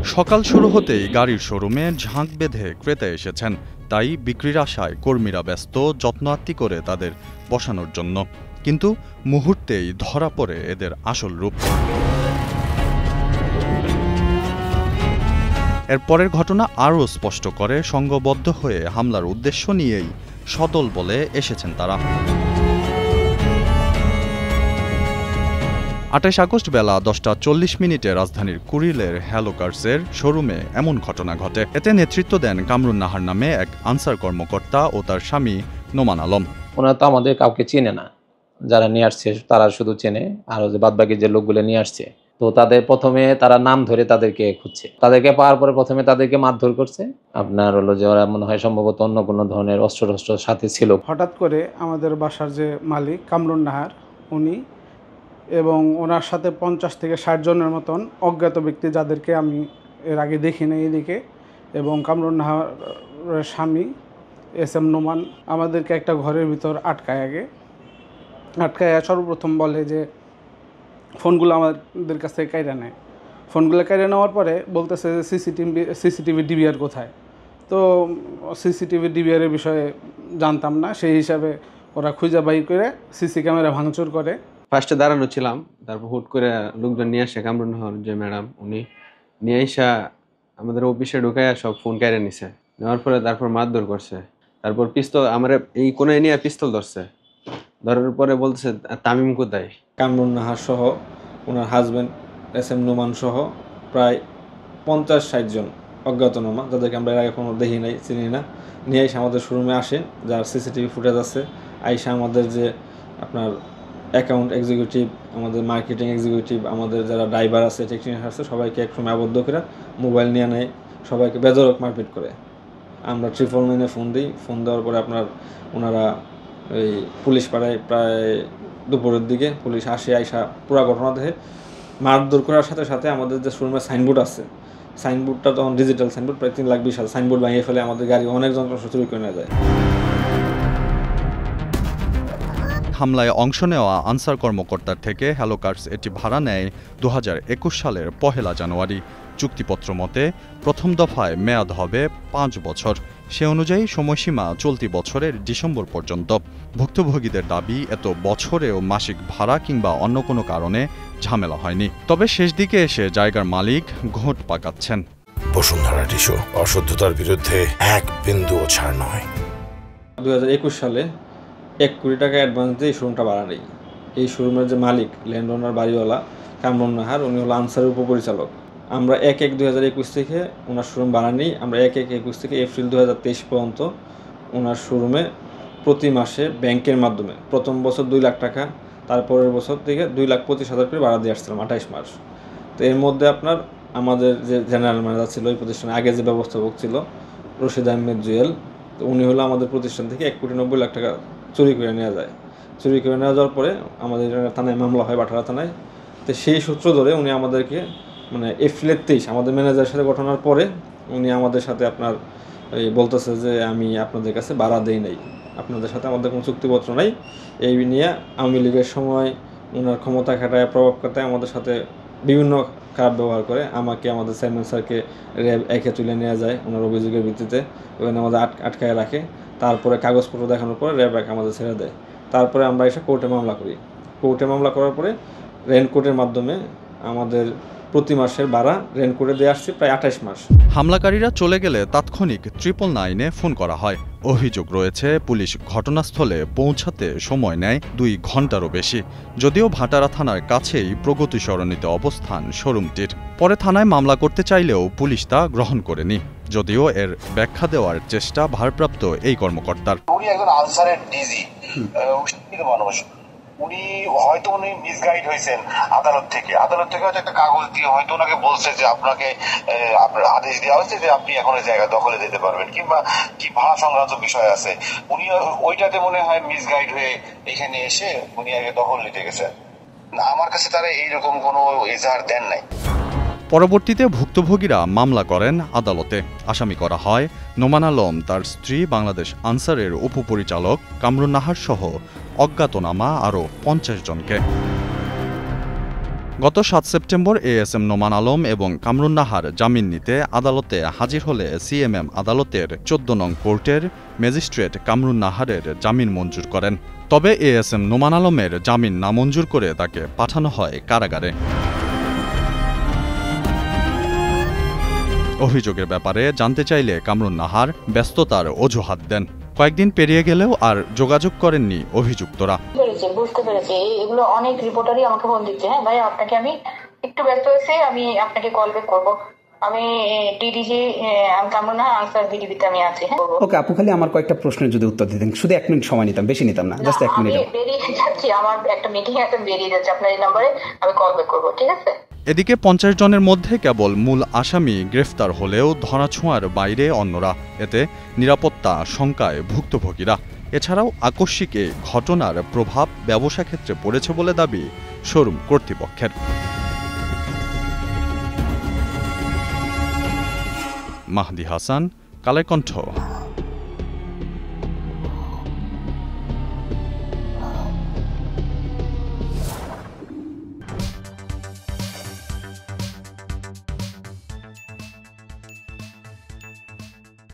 সকাল শুরু হতেই গাড়ির শোরুমে ঝাঁক বেঁধে ক্রেতা এসেছেন। তাই বিক্রির আশায় কর্মীরা ব্যস্ত যত্ন আত্তি করে তাদের বসানোর জন্য। কিন্তু মুহূর্তেই ধরা পড়ে এদের আসল রূপ। এরপরের ঘটনা আরও স্পষ্ট করে সংঘবদ্ধ হয়ে হামলার উদ্দেশ্য নিয়েই সদল বলে এসেছেন তারা। ২৮ আগস্ট বেলা ১০টা ৪০ রাজধানীর কুড়িলের হ্যালো কার্সের শোরুমে এমন ঘটনা ঘটে। এতে নেতৃত্ব দেন কামরুন নাহার নামে এক আনসার কর্মকর্তা ও তার স্বামী নোমান আলম। ওনারা তো আমাদের কাউকে চেনে না, যারা নিয়ে আসছে তারা শুধু চেনে, আর যে বাদবাকি যে লোকগুলো নিয়ে আসছে তো তাদের প্রথমে তারা নাম ধরে তাদেরকে খুঁজছে। তাদেরকে পাওয়ার পরে প্রথমে তাদেরকে মারধর করছে। আপনার হলো যে ওরা মনে হয় সম্ভবত অন্য কোনো ধরনের অস্ত্র সাথে ছিল। হঠাৎ করে আমাদের বাসার যে মালিক কামরুন নাহার, উনি এবং ওনার সাথে ৫০ থেকে ৬০ জনের মতন অজ্ঞাত ব্যক্তি, যাদেরকে আমি এর আগে দেখি না এদিকে, এবং কামরুন নাহারের স্বামী SM নোমান আমাদেরকে একটা ঘরের ভিতর আটকায় সর্বপ্রথম বলে যে ফোনগুলো আমাদের কাছ থেকে কাইরা নেয়। ফোনগুলো কাইরা নেওয়ার পরে বলতেছে যে সিসিটিভি ডিভিআর কোথায়। তো সিসিটিভি ডিভিআরের বিষয়ে জানতাম না, সেই হিসাবে ওরা খুঁজে বাইর করে সিসি ক্যামেরা ভাঙচুর করে। ফার্স্টে দাঁড়ানো ছিলাম, তারপর হুট করে লোকজন নিয়ে আসে। কামরুন নাহার যে ম্যাডাম, উনি নিয়ে আসা আমাদের অফিসে ঢুকাইয়া সব ফোন কেড়ে নিছে। নেওয়ার পরে তারপর মারধর করছে। তারপর পিস্তল আমার এই কোনায় নিয়ে পিস্তল ধরছে। ধরার পরে বলতেছে তামিম কোথায়। কামরুন নাহার সহ ওনার হাজব্যান্ড SM নোমান সহ প্রায় ৫০-৬০ জন অজ্ঞাতনামা, যাদেরকে আমরা এর আগে কোনো দেখি নাই, চিনি না, নিয়ে এসে আমাদের শোরুমে আসেন, যার সিসিটিভি ফুটেজ আছে। আইসা আমাদের যে আপনার অ্যাকাউন্ট এক্সিকিউটিভ, আমাদের মার্কেটিং এক্সিকিউটিভ, আমাদের যারা ড্রাইভার আছে, টেকনিশিয়ান আছে, সবাইকে একসময় আবদ্ধ করে মোবাইল নিয়ে নেয়, সবাইকে বেধড়ক মারপিট করে। আমরা 999-এ ফোন দিই। ফোন দেওয়ার পরে ওনারা ওই পুলিশ পাড়ায় প্রায় দুপুরের দিকে পুলিশ আইসা পুরো ঘটনা দেখে মারধর করার সাথে সাথে আমাদের যে শোরুমের সাইনবোর্ড আছে, সাইনবোর্ডটা তখন ডিজিটাল সাইনবোর্ড, প্রায় 3,20,000 সাইনবোর্ড ভাঙিয়ে ফেলে। আমাদের গাড়ি অনেক যন্ত্রাংশ চুরি করে নেওয়া যায়। হামলায় অংশ নেওয়া আনসার কর্মকর্তার থেকে হ্যালো কার্স এটি ভাড়া নেয় ২০২১ সালের ১ জানুয়ারি। চুক্তিপত্র মতে প্রথম দফায় মেয়াদ হবে ৫ বছর। সে অনুযায়ী সময়সীমা চলতি বছরের ডিসেম্বর পর্যন্ত। ভুক্তভোগীদের দাবি, এত বছরেও মাসিক ভাড়া কিংবা অন্য কোনো কারণে ঝামেলা হয়নি। তবে শেষ দিকে এসে জায়গার মালিক ঘোট পাকাচ্ছেন। বসুন্ধরা টিস্যু, অশুদ্ধতার বিরুদ্ধে এক বিন্দুও ছাড় নয়। ২০২১ সালে ১ কোটি টাকা অ্যাডভান্স দিয়ে এই শোরুমটা ভাড়া নেই। এই শোরুমের যে মালিক, ল্যান্ড ওনার, বাড়িওয়ালা কামরুন নাহার, উনি হলো আনসারের উপপরিচালক। আমরা ১/১/২০২১ থেকে ওনার শোরুম ভাড়া নিই। আমরা ১/১/২১ থেকে এপ্রিল ২০২৩ পর্যন্ত ওনার শোরুমে প্রতি মাসে ব্যাংকের মাধ্যমে প্রথম বছর ২ লাখ টাকা, তারপরের বছর থেকে ২,২৫,০০০ করে ভাড়া দিয়ে আসছিলাম ২৮ মাস। তো এর মধ্যে আপনার আমাদের যে জেনারেল ম্যানেজার ছিল, ওই প্রতিষ্ঠানে আগে যে ব্যবস্থাপক ছিল রশিদ আহমেদ জুয়েল, তো উনি হলো আমাদের প্রতিষ্ঠান থেকে ১,৯০,০০,০০০ টাকা চুরি করে নেওয়া যায়। চুরি করে নেওয়া যাওয়ার পরে আমাদের থানায় মামলা হয়, বাটারা থানায়। তো সেই সূত্র ধরে উনি আমাদেরকে এপ্রিল ২৩ আমাদের ম্যানেজারের সাথে ঘটনার পরে উনি আমাদের সাথে আপনার বলতেছে যে আমি আপনাদের কাছে ভাড়া দেই নাই, আপনাদের সাথে আমাদের কোনো চুক্তিপত্র নাই। এই নিয়ে আওয়ামী লীগের সময় ওনার ক্ষমতা খাটায়, প্রভাব খাটায় আমাদের সাথে বিভিন্ন খারাপ ব্যবহার করে। আমাকে, আমাদের চেয়ারম্যান স্যারকে র্যাব ১-এ তুলে নেওয়া যায় ওনার অভিযোগের ভিত্তিতে, ওখানে আমাদের আটকায় রাখে। তারপরে কাগজপত্র দেখানোর পরে র্যাব ১ আমাদের ছেড়ে দেয়। তারপরে আমরা এসে কোর্টে মামলা করি। কোর্টে মামলা করার পরে রেনকোটের মাধ্যমে আমাদের প্রতি মাসের ভাড়া রেনকোটে দিয়ে আসছে প্রায় ২৮ মাস। হামলাকারীরা চলে গেলে তাৎক্ষণিক 999-এ ফোন করা হয়। অভিযোগ রয়েছে, পুলিশ ঘটনাস্থলে পৌঁছাতে সময় নেয় ২ ঘন্টারও বেশি। যদিও ভাটারা থানার কাছেই প্রগতি সরণিতে অবস্থান শোরুমটির। পরে থানায় মামলা করতে চাইলেও পুলিশ তা গ্রহণ করেনি, যদিও এর ব্যাখ্যা দেওয়ার চেষ্টা ভারপ্রাপ্ত এই কর্মকর্তার। উনি একজন আনসারের ডিজি, মানুষ। উনি হয়তো মিসগাইড হয়েছেন আদালত থেকে হয়তো একটা কাগজ দিয়ে হয়তো ওনাকে বলছে যে আপনাকে আপনার আদেশ দেওয়া হয়েছে যে আপনি এখন ওই জায়গা দখলে দিতে পারবেন, কিংবা কি ভাড়া সংক্রান্ত বিষয় আছে। উনি ওইটাতে মনে হয় মিসগাইড হয়ে এখানে এসে উনি আগে দখল নিতে গেছেন। আমার কাছে তারা এইরকম কোনো এজাহার দেন নাই। পরবর্তীতে ভুক্তভোগীরা মামলা করেন আদালতে। আসামি করা হয় নোমান আলম, তার স্ত্রী, বাংলাদেশ আনসারের উপপরিচালক কামরুন নাহার সহ অজ্ঞাতনামা আরও ৫০ জনকে। গত 7 সেপ্টেম্বর এএসএম নোমান আলম এবং কামরুন নাহার জামিন নিতে আদালতে হাজির হলে সিএমএম আদালতের 14 নং কোর্টের ম্যাজিস্ট্রেট কামরুন নাহারের জামিন মঞ্জুর করেন। তবে এএসএম নোমান আলমের জামিন নামঞ্জুর করে তাকে পাঠানো হয় কারাগারে। অভিযোগের ব্যাপারে জানতে চাইলে কামরুন নাহার ব্যস্ততার অজুহাত দেন। কয়েকদিন পেরিয়ে গেলেও আর যোগাযোগ করেননি অভিযুক্তরা। বুঝতে পেরেছি, এগুলো অনেক রিপোর্টারই আমাকে ফোন দিচ্ছে। হ্যাঁ ভাই, আপনাকে আমি একটু ব্যস্ত হয়েছি, আমি আপনাকে কল ব্যাক করবো। আমি ডিডিজি কামরুন নাহার আনসার বিডিবিতে আমি আছি। হ্যাঁ ওকে আপু, খালি আমার কয়েকটা প্রশ্নের যদি উত্তর দিতেন, শুধু 1 মিনিট সময় নিতাম, বেশি নিতাম না, জাস্ট 1 মিনিট। বেরিয়ে যাচ্ছি, আমার একটা মিটিং আছে, বেরিয়ে যাচ্ছে। আপনার এই নম্বরে আমি কল ব্যাক করবো, ঠিক আছে? এদিকে 50 জনের মধ্যে কেবল মূল আসামি গ্রেফতার হলেও ধরাছোঁয়ার বাইরে অন্যরা। এতে নিরাপত্তা শঙ্কায় ভুক্তভোগীরা। এছাড়াও আকস্মিক এই ঘটনার প্রভাব ব্যবসা ক্ষেত্রে পড়েছে বলে দাবি শোরুম কর্তৃপক্ষের। মাহদি হাসান, কালের কণ্ঠ।